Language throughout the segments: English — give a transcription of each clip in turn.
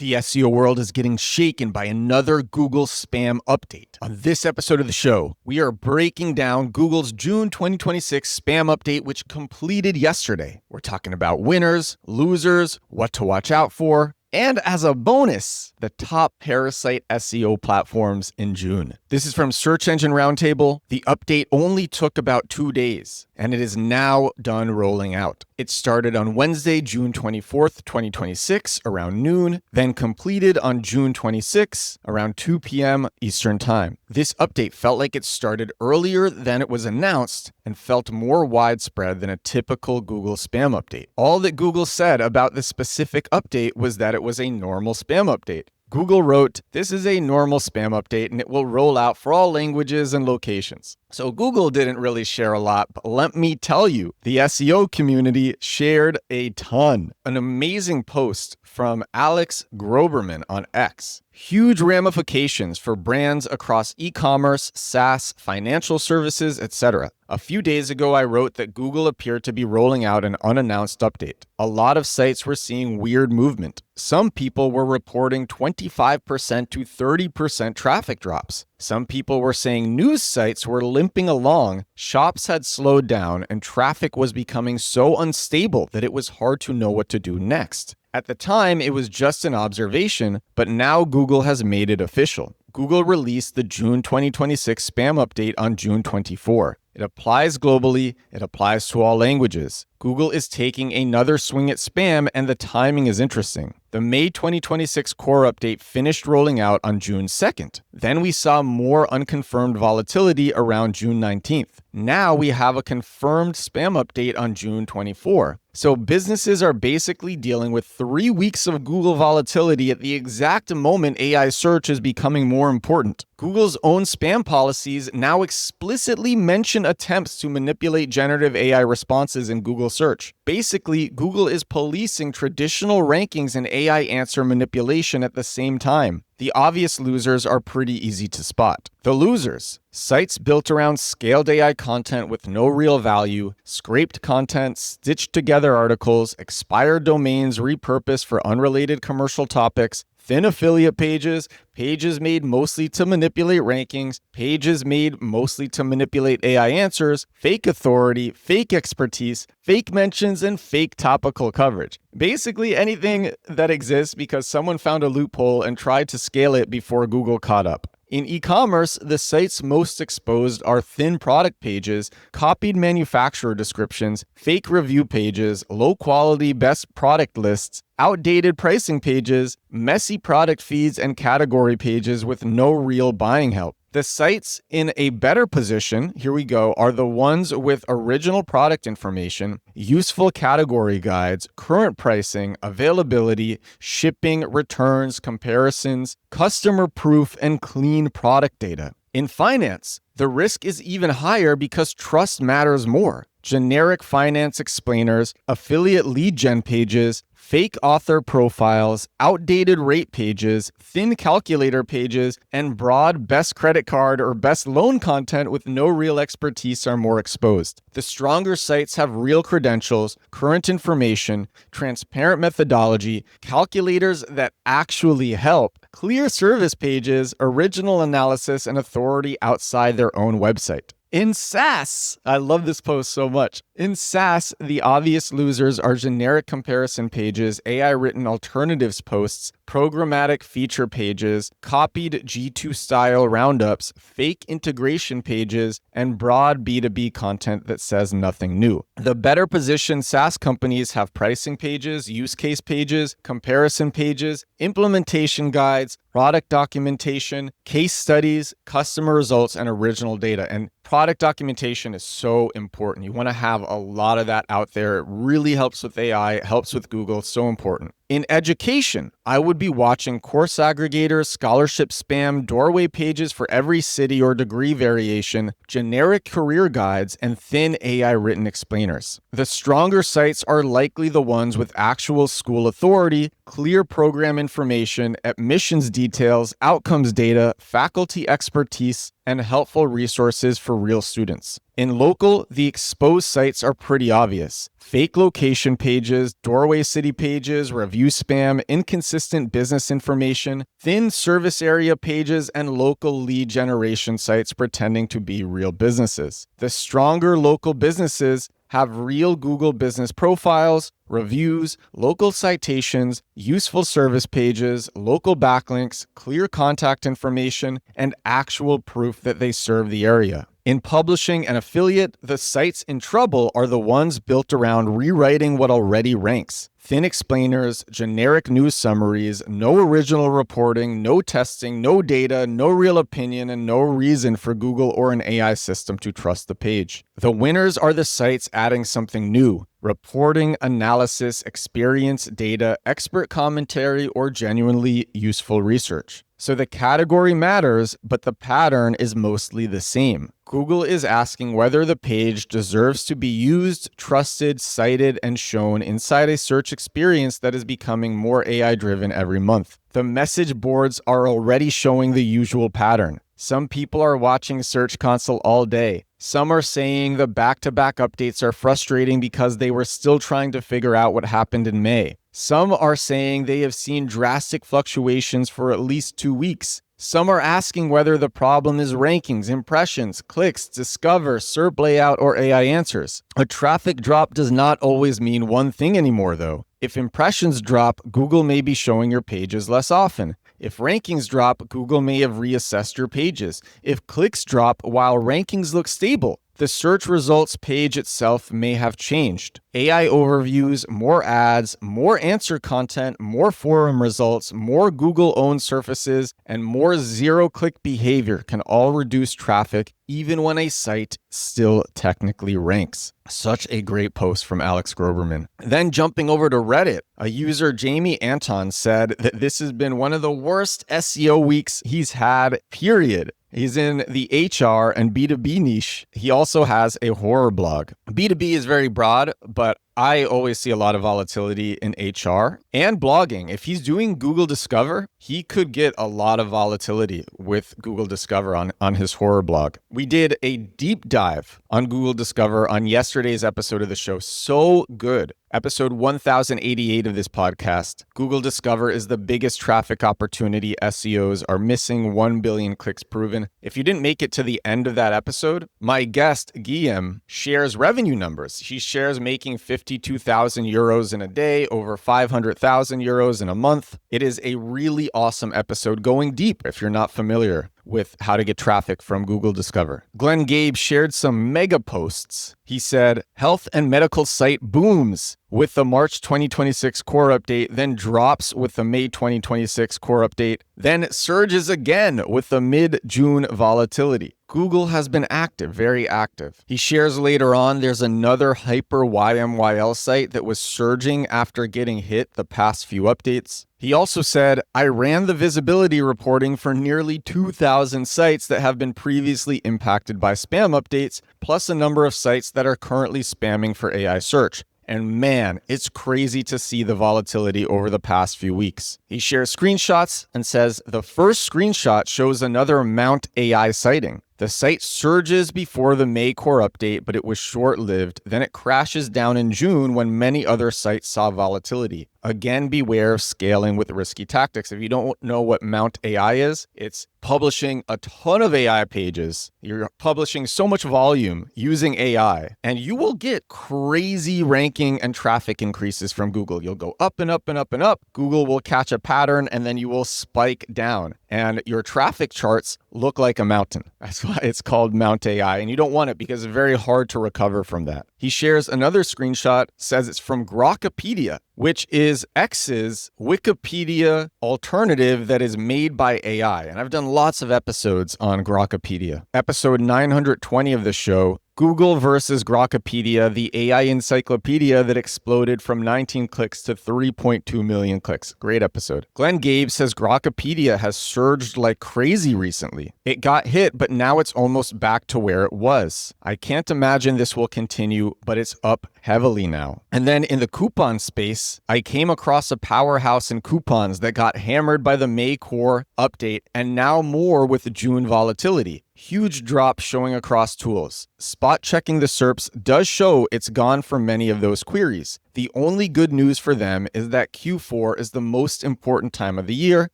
The SEO world is getting shaken by another Google spam update. On this episode of the show, we are breaking down Google's June 2026 spam update, which completed yesterday. We're talking about winners, losers, what to watch out for, and as a bonus, the top Parasite SEO platforms in June. This is from Search Engine Roundtable. The update only took about 2 days, and it is now done rolling out. It started on Wednesday, June 24th, 2026, around noon, then completed on June 26th, around 2 p.m. Eastern Time. This update felt like it started earlier than it was announced and felt more widespread than a typical Google spam update. All that Google said about this specific update was that it was a normal spam update. Google wrote, "This is a normal spam update and it will roll out for all languages and locations." So Google didn't really share a lot, but let me tell you, the SEO community shared a ton. An amazing post from Alex Groberman on X. Huge ramifications for brands across e-commerce, SaaS, financial services, etc. A few days ago, I wrote that Google appeared to be rolling out an unannounced update. A lot of sites were seeing weird movement. Some people were reporting 25% to 30% traffic drops. Some people were saying news sites were limping along, shops had slowed down, and traffic was becoming so unstable that it was hard to know what to do next. At the time, it was just an observation, but now Google has made it official. Google released the June 2026 spam update on June 24. It applies globally, it applies to all languages. Google is taking another swing at spam, and the timing is interesting. The May 2026 core update finished rolling out on June 2nd. Then we saw more unconfirmed volatility around June 19th. Now we have a confirmed spam update on June 24. So businesses are basically dealing with 3 weeks of Google volatility at the exact moment AI search is becoming more important. Google's own spam policies now explicitly mention attempts to manipulate generative AI responses in Google search. Basically, Google is policing traditional rankings and AI answer manipulation at the same time. The obvious losers are pretty easy to spot. The losers: sites built around scaled AI content with no real value, scraped content, stitched together articles, expired domains repurposed for unrelated commercial topics, thin affiliate pages, pages made mostly to manipulate rankings, pages made mostly to manipulate AI answers, fake authority, fake expertise, fake mentions, and fake topical coverage. Basically anything that exists because someone found a loophole and tried to scale it before Google caught up. In e-commerce, the sites most exposed are thin product pages, copied manufacturer descriptions, fake review pages, low-quality best product lists, outdated pricing pages, messy product feeds, and category pages with no real buying help. The sites in a better position, here we go, are the ones with original product information, useful category guides, current pricing, availability, shipping, returns, comparisons, customer proof, and clean product data. In finance, the risk is even higher because trust matters more. Generic finance explainers, affiliate lead gen pages, fake author profiles, outdated rate pages, thin calculator pages, and broad best credit card or best loan content with no real expertise are more exposed. The stronger sites have real credentials, current information, transparent methodology, calculators that actually help, clear service pages, original analysis, and authority outside their own website. In SaaS, I love this post so much. In SaaS, the obvious losers are generic comparison pages, AI-written alternatives posts, programmatic feature pages, copied G2 style roundups, fake integration pages, and broad B2B content that says nothing new. The better positioned SaaS companies have pricing pages, use case pages, comparison pages, implementation guides, product documentation, case studies, customer results, and original data. And product documentation is so important. You want to have a lot of that out there. It really helps with AI, it helps with Google. It's so important. In education, I would be watching course aggregators, scholarship spam, doorway pages for every city or degree variation, generic career guides, and thin AI-written explainers. The stronger sites are likely the ones with actual school authority, clear program information, admissions details, outcomes data, faculty expertise, and helpful resources for real students. In local, the exposed sites are pretty obvious. Fake location pages, doorway city pages, review spam, inconsistent business information, thin service area pages, and local lead generation sites pretending to be real businesses. The stronger local businesses have real Google business profiles, reviews, local citations, useful service pages, local backlinks, clear contact information, and actual proof that they serve the area. In publishing and affiliate, the sites in trouble are the ones built around rewriting what already ranks. Thin explainers, generic news summaries, no original reporting, no testing, no data, no real opinion, and no reason for Google or an AI system to trust the page. The winners are the sites adding something new: reporting, analysis, experience, data, expert commentary, or genuinely useful research. So the category matters, but the pattern is mostly the same. Google is asking whether the page deserves to be used, trusted, cited, and shown inside a search experience that is becoming more AI-driven every month. The message boards are already showing the usual pattern. Some people are watching Search Console all day. Some are saying the back-to-back updates are frustrating because they were still trying to figure out what happened in May. Some are saying they have seen drastic fluctuations for at least 2 weeks. Some are asking whether the problem is rankings, impressions, clicks, discover, SERP layout, or AI answers. A traffic drop does not always mean one thing anymore, though. If impressions drop, Google may be showing your pages less often. If rankings drop, Google may have reassessed your pages. If clicks drop while rankings look stable, the search results page itself may have changed. AI overviews, more ads, more answer content, more forum results, more Google-owned surfaces, and more zero-click behavior can all reduce traffic even when a site still technically ranks. Such a great post from Alex Groberman. Then jumping over to Reddit, a user, Jamie Anton, said that this has been one of the worst SEO weeks he's had, period. He's in the HR and B2B niche. He also has a horror blog. B2B is very broad, but I always see a lot of volatility in HR and blogging. If he's doing Google Discover, he could get a lot of volatility with Google Discover on his horror blog. We did a deep dive on Google Discover on yesterday's episode of the show. So good. Episode 1088 of this podcast. Google Discover is the biggest traffic opportunity. SEOs are missing. 1 billion clicks proven. If you didn't make it to the end of that episode, my guest, Guillaume, shares revenue numbers. He shares making 52,000 euros in a day, over 500,000 euros in a month. It is a really awesome episode going deep if you're not familiar with how to get traffic from Google Discover. Glenn Gabe shared some mega posts. He said, health and medical site booms with the March 2026 core update, then drops with the May 2026 core update, then surges again with the mid-June volatility. Google has been active, very active. He shares later on there's another hyper YMYL site that was surging after getting hit the past few updates. He also said, I ran the visibility reporting for nearly 2,000 sites that have been previously impacted by spam updates, plus a number of sites that are currently spamming for AI search. And man, it's crazy to see the volatility over the past few weeks. He shares screenshots and says the first screenshot shows another Mount AI sighting. The site surges before the May core update, but it was short-lived. Then it crashes down in June when many other sites saw volatility. Again, beware of scaling with risky tactics. If you don't know what Mount AI is, it's publishing a ton of AI pages. You're publishing so much volume using AI, and you will get crazy ranking and traffic increases from Google. You'll go up and up and up and up. Google will catch a pattern, and then you will spike down. And your traffic charts look like a mountain. That's why it's called Mount AI, and you don't want it because it's very hard to recover from that. He shares another screenshot, says it's from Grokpedia, which is X's Wikipedia alternative that is made by AI. And I've done lots of episodes on Grokpedia. Episode 920 of the show, Google versus Grokpedia, the AI encyclopedia that exploded from 19 clicks to 3.2 million clicks. Great episode. Glenn Gabe says Grokpedia has surged like crazy recently. It got hit, but now it's almost back to where it was. I can't imagine this will continue, but it's up heavily now. And then in the coupon space, I came across a powerhouse in coupons that got hammered by the May core update and now more with the June volatility. Huge drop showing across tools. Spot checking the SERPs does show it's gone for many of those queries. The only good news for them is that Q4 is the most important time of the year,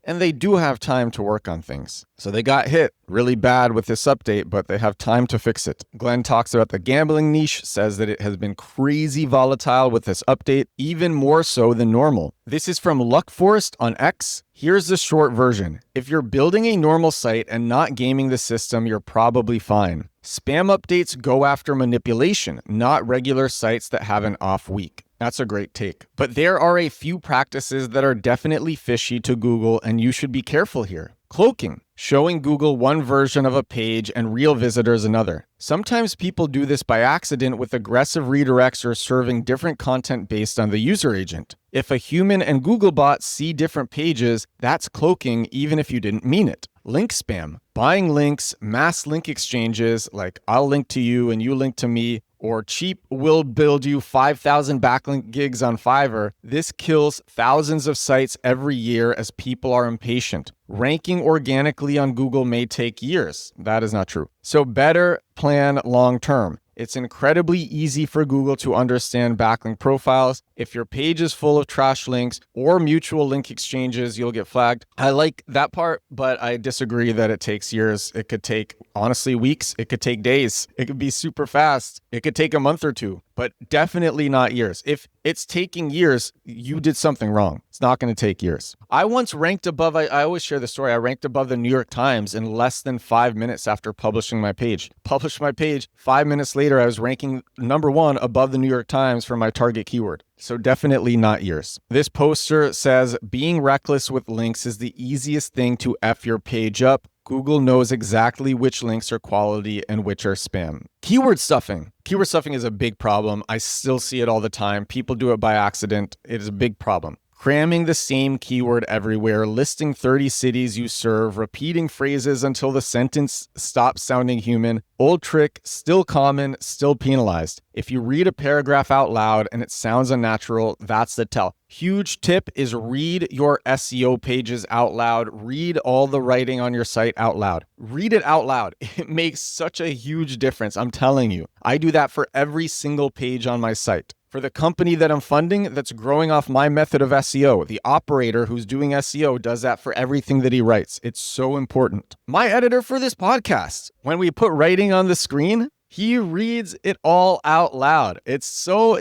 and they do have time to work on things. So they got hit really bad with this update, but they have time to fix it. Glenn talks about the gambling niche, says that it has been crazy volatile with this update, even more so than normal. This is from Luckforest on X. Here's the short version. If you're building a normal site and not gaming the system, you're probably fine. Spam updates go after manipulation, not regular sites that have an off week. That's a great take. But there are a few practices that are definitely fishy to Google, and you should be careful here. Cloaking, showing Google one version of a page and real visitors another. Sometimes people do this by accident with aggressive redirects or serving different content based on the user agent. If a human and Googlebot see different pages, that's cloaking even if you didn't mean it. Link spam, buying links, mass link exchanges like I'll link to you and you link to me, or cheap will build you 5,000 backlink gigs on Fiverr. This kills thousands of sites every year as people are impatient. Ranking organically on Google may take years. That is not true. So better plan long term. It's incredibly easy for Google to understand backlink profiles. If your page is full of trash links or mutual link exchanges, you'll get flagged. I like that part, but I disagree that it takes years. It could take, honestly, weeks. It could take days. It could be super fast. It could take a month or two, but definitely not years. If it's taking years, you did something wrong. It's not going to take years. I once ranked above, I always share the story, I ranked above the New York Times in less than 5 minutes after publishing my page. Published my page, 5 minutes later, I was ranking number 1 above the New York Times for my target keyword. So definitely not years. This poster says, being reckless with links is the easiest thing to F your page up. Google knows exactly which links are quality and which are spam. Keyword stuffing. Keyword stuffing is a big problem. I still see it all the time. People do it by accident. It is a big problem. Cramming the same keyword everywhere, listing 30 cities you serve, repeating phrases until the sentence stops sounding human. Old trick, still common, still penalized. If you read a paragraph out loud and it sounds unnatural, that's the tell. Huge tip is read your SEO pages out loud. Read all the writing on your site out loud. Read it out loud. It makes such a huge difference. I'm telling you. I do that for every single page on my site. For the company that I'm funding that's growing off my method of SEO, the operator who's doing SEO does that for everything that he writes. It's so important. My editor for this podcast, when we put writing on the screen, he reads it all out loud. It's so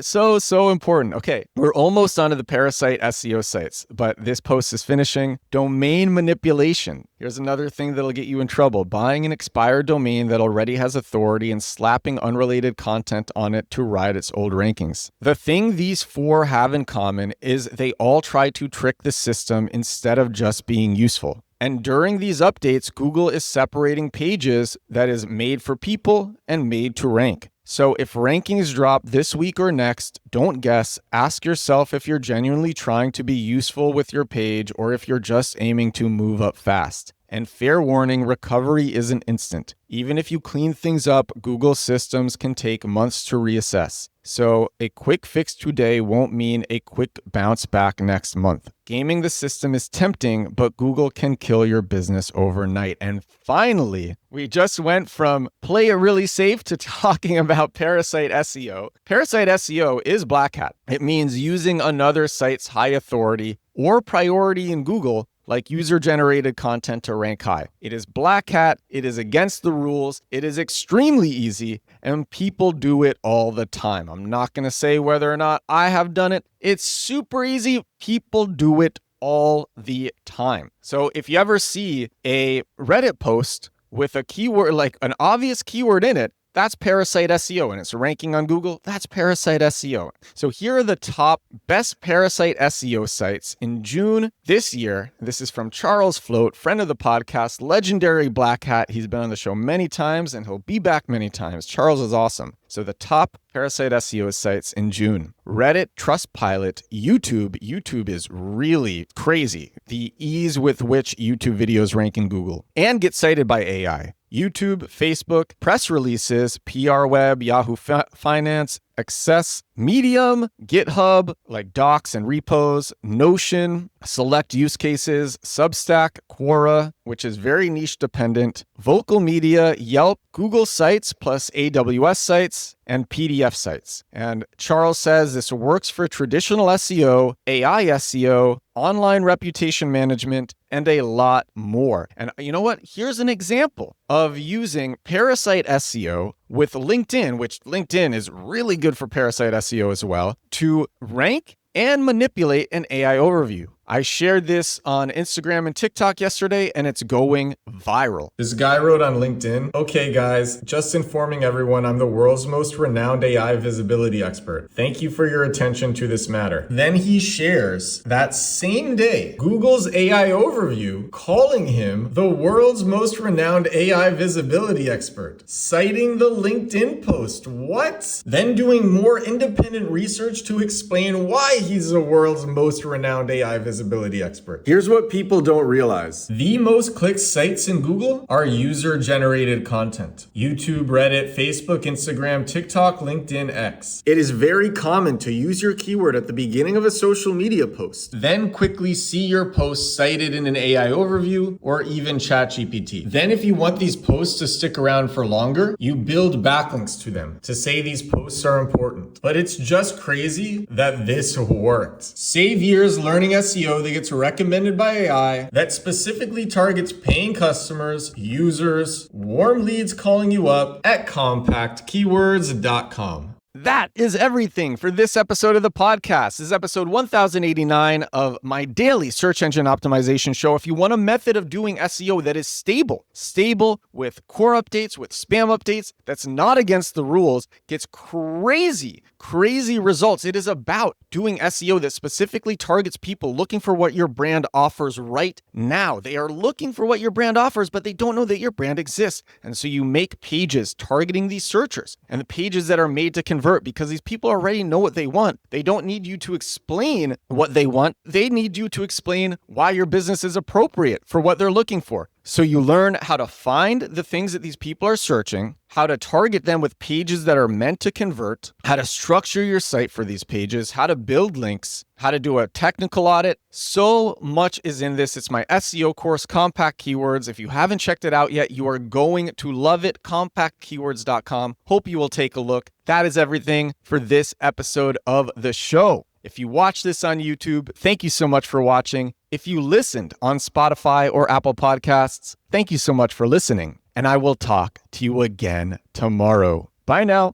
important. Okay, we're almost onto the Parasite SEO sites, but this post is finishing. Domain manipulation. Here's another thing that'll get you in trouble. Buying an expired domain that already has authority and slapping unrelated content on it to ride its old rankings. The thing these 4 have in common is they all try to trick the system instead of just being useful. And during these updates, Google is separating pages that is made for people and made to rank. So if rankings drop this week or next, don't guess. Ask yourself if you're genuinely trying to be useful with your page or if you're just aiming to move up fast. And fair warning, recovery isn't instant. Even if you clean things up, Google systems can take months to reassess. So a quick fix today won't mean a quick bounce back next month. Gaming the system is tempting, but Google can kill your business overnight. And finally, we just went from play it really safe to talking about Parasite SEO. Parasite SEO is black hat. It means using another site's high authority or priority in Google, like user-generated content to rank high. It is black hat, it is against the rules, it is extremely easy, and people do it all the time. I'm not gonna say whether or not I have done it. It's super easy. People do it all the time. So if you ever see a Reddit post with a keyword, like an obvious keyword in it, that's Parasite SEO, and it's ranking on Google. That's Parasite SEO. So here are the top best Parasite SEO sites in June this year. This is from Charles Float, friend of the podcast, legendary black hat. He's been on the show many times, and he'll be back many times. Charles is awesome. So the top Parasite SEO sites in June: Reddit, Trustpilot, YouTube. YouTube is really crazy. The ease with which YouTube videos rank in Google and get cited by AI. YouTube, Facebook, press releases, PR Web, Yahoo Finance, access Medium, GitHub, like docs and repos, Notion, select use cases, Substack, Quora, which is very niche dependent, Vocal Media, Yelp, Google Sites plus AWS sites, and PDF sites. And Charles says this works for traditional SEO, AI SEO, online reputation management, and a lot more. And you know what? Here's an example of using Parasite SEO with LinkedIn, which LinkedIn is really good for Parasite SEO as well, to rank and manipulate an AI overview. I shared this on Instagram and TikTok yesterday, and it's going viral. This guy wrote on LinkedIn, "Okay guys, just informing everyone I'm the world's most renowned AI visibility expert. Thank you for your attention to this matter." Then he shares that same day, Google's AI overview calling him the world's most renowned AI visibility expert, citing the LinkedIn post. What? Then doing more independent research to explain why he's the world's most renowned AI visibility expert. Here's what people don't realize. The most clicked sites in Google are user-generated content. YouTube, Reddit, Facebook, Instagram, TikTok, LinkedIn, X. It is very common to use your keyword at the beginning of a social media post, then quickly see your post cited in an AI overview or even ChatGPT. Then if you want these posts to stick around for longer, you build backlinks to them to say these posts are important. But it's just crazy that this worked. Save years learning SEO that gets recommended by AI that specifically targets paying customers, users, warm leads calling you up at compactkeywords.com. That is everything for this episode of the podcast. This is episode 1089 of my daily search engine optimization show. If you want a method of doing SEO that is stable with core updates, with spam updates, that's not against the rules, gets crazy results. It is about doing SEO that specifically targets people looking for what your brand offers right now. They are looking for what your brand offers, but they don't know that your brand exists. And so you make pages targeting these searchers, and the pages that are made to convert, because these people already know what they want. They don't need you to explain what they want. They need you to explain why your business is appropriate for what they're looking for. So you learn how to find the things that these people are searching, how to target them with pages that are meant to convert, how to structure your site for these pages, how to build links, how to do a technical audit. So much is in this. It's my SEO course, Compact Keywords. If you haven't checked it out yet, you are going to love it. CompactKeywords.com. Hope you will take a look. That is everything for this episode of the show. If you watch this on YouTube, thank you so much for watching. If you listened on Spotify or Apple Podcasts, thank you so much for listening. And I will talk to you again tomorrow. Bye now.